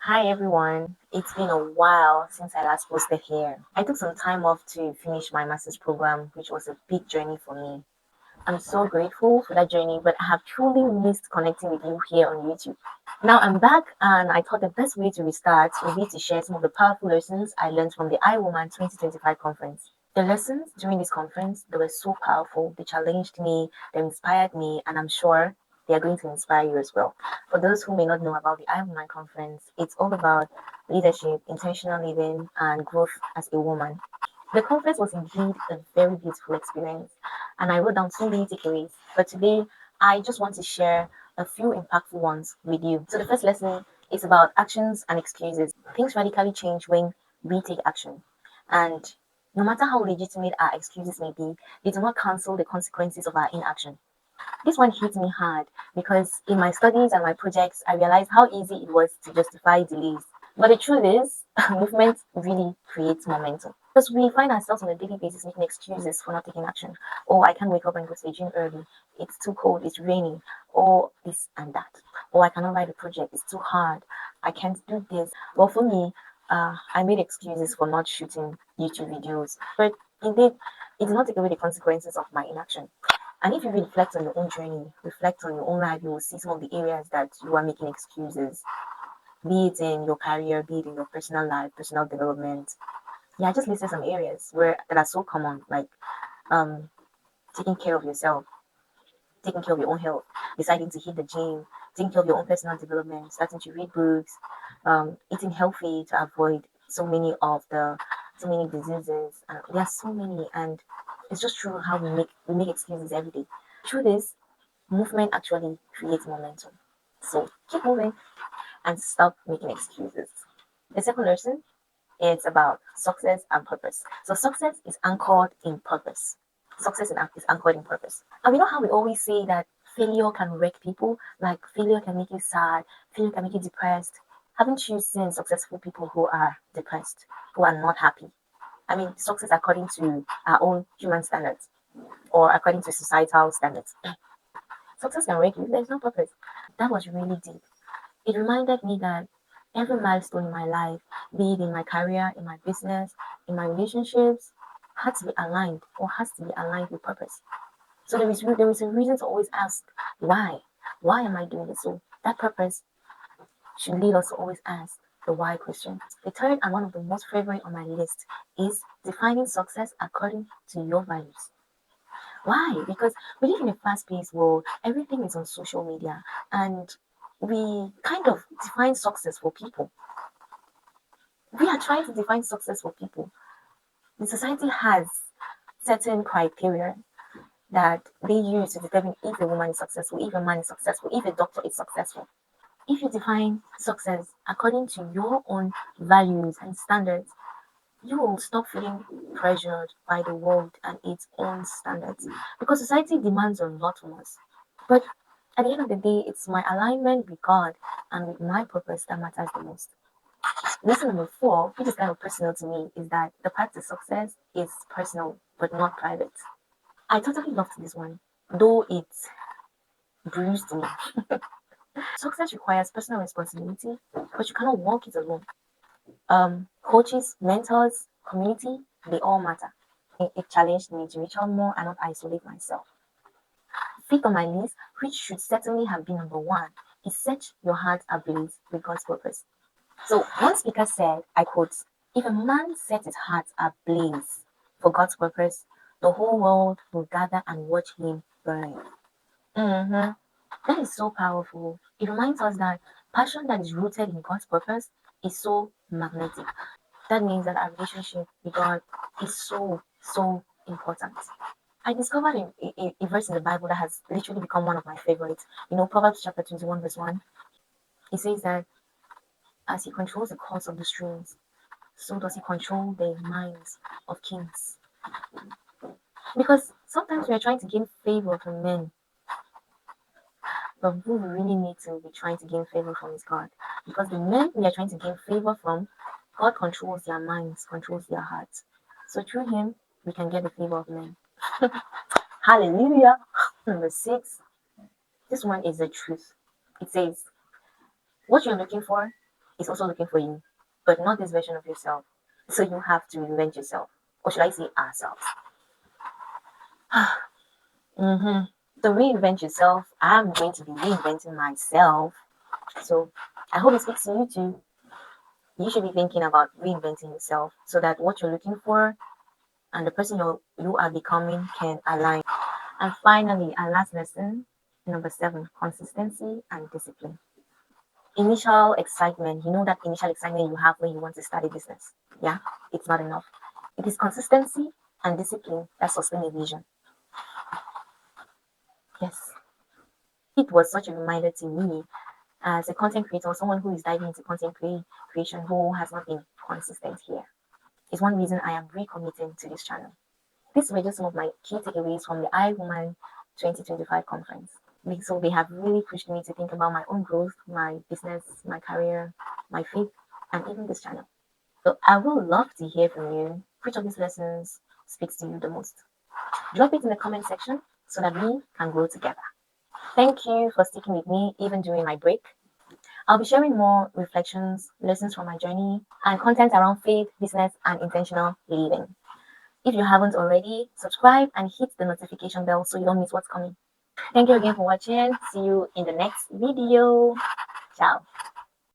Hi everyone. It's been a while since I last posted here. I took some time off to finish my master's program, which was a big journey for me. I'm so grateful for that journey, but I have truly missed connecting with you here on YouTube. Now I'm back, and I thought the best way to restart would be to share some of the powerful lessons I learned from the iWoman 2025 conference. The lessons during this conference, they were so powerful. They challenged me, they inspired me, and I'm sure they are going to inspire you as well. For those who may not know about the iWoman conference, it's all about leadership, intentional living, and growth as a woman. The conference was indeed a very beautiful experience, and I wrote down so many takeaways. But today, I just want to share a few impactful ones with you. So, the first lesson is about actions and excuses. Things radically change when we take action. And no matter how legitimate our excuses may be, they do not cancel the consequences of our inaction. This one hit me hard because in my studies and my projects, I realized how easy it was to justify delays. But the truth is, movement really creates momentum. Because we find ourselves on a daily basis making excuses for not taking action. Oh, I can't wake up and go to the gym early. It's too cold. It's raining. Or this and that. Or I cannot write a project. It's too hard. I can't do this. Well, for me, I made excuses for not shooting YouTube videos. But indeed, it did not take away the consequences of my inaction. And if you reflect on your own journey, reflect on your own life, you will see some of the areas that you are making excuses, be it in your career, be it in your personal life, personal development. Yeah, I just listed some areas where that are so common, like um taking care of yourself, taking care of your own health, deciding to hit the gym, taking care of your own personal development, starting to read books, eating healthy to avoid so many diseases. And there are so many, and it's just true how we make excuses every day. Truth is, movement actually creates momentum. So keep moving and stop making excuses. The second lesson is about success and purpose. So success is anchored in purpose. Is anchored in purpose. And we know how we always say that failure can wreck people, like failure can make you sad, failure can make you depressed. Haven't you seen successful people who are depressed, who are not happy? I mean, success according to our own human standards or according to societal standards. Success can wreck you. There's no purpose. That was really deep. It reminded me that every milestone in my life, be it in my career, in my business, in my relationships, had to be aligned or has to be aligned with purpose. So there is a reason to always ask why. Why am I doing this? So that purpose should lead us to always ask the why question. The third and one of the most favorite on my list is defining success according to your values. Why? Because we live in a fast-paced world. Everything is on social media, and we kind of define success for people. We are trying to define success for people. The society has certain criteria that they use to determine if a woman is successful, if a man is successful, if a doctor is successful. If you define success according to your own values and standards, you will stop feeling pressured by the world and its own standards because society demands a lot from us. But at the end of the day, it's my alignment with God and with my purpose that matters the most. Lesson number four, which is kind of personal to me, is that the path to success is personal but not private. I totally loved this one, though it bruised me. Success requires personal responsibility, but you cannot walk it alone. Coaches, mentors, community, they all matter. It challenged me to reach out more and not isolate myself. Fifth on my list, which should certainly have been number one, is set your heart ablaze with God's purpose. So one speaker said, I quote, if a man sets his heart ablaze for God's purpose, the whole world will gather and watch him burn. Mhm. That is so powerful. It reminds us that passion that is rooted in God's purpose is so magnetic. That means that our relationship with God is so, so important. I discovered a verse in the Bible that has literally become one of my favorites. Proverbs chapter 21, verse 1. It says that as he controls the course of the streams, so does he control the minds of kings. Because sometimes we are trying to gain favor from men, but who we really need to be trying to gain favor from is God. Because the men we are trying to gain favor from, God controls their minds, controls their hearts. So through him, we can get the favor of men. Hallelujah. Number six, this one is the truth. It says, what you're looking for is also looking for you, but not this version of yourself. So you have to reinvent yourself, or should I say ourselves? Mm-hmm. To reinvent yourself, I'm going to be reinventing myself. So I hope it speaks to you too. You should be thinking about reinventing yourself so that what you're looking for and the person you are becoming can align. And finally, our last lesson, number 7, consistency and discipline. Initial excitement, that initial excitement you have when you want to start a business. Yeah, it's not enough. It is consistency and discipline that sustain a vision. Yes. It was such a reminder to me as a content creator, someone who is diving into creation who has not been consistent here. Is one reason I am recommitting to this channel. These were just some of my key takeaways from the iWoman 2025 conference. So they have really pushed me to think about my own growth, my business, my career, my faith, and even this channel. So I would love to hear from you. Which of these lessons speaks to you the most? Drop it in the comment section so that we can grow together. Thank you for sticking with me even during my break. I'll be sharing more reflections, lessons from my journey, and content around faith, business, and intentional living. If you haven't already, subscribe and hit the notification bell so you don't miss what's coming. Thank you again for watching. See you in the next video. Ciao.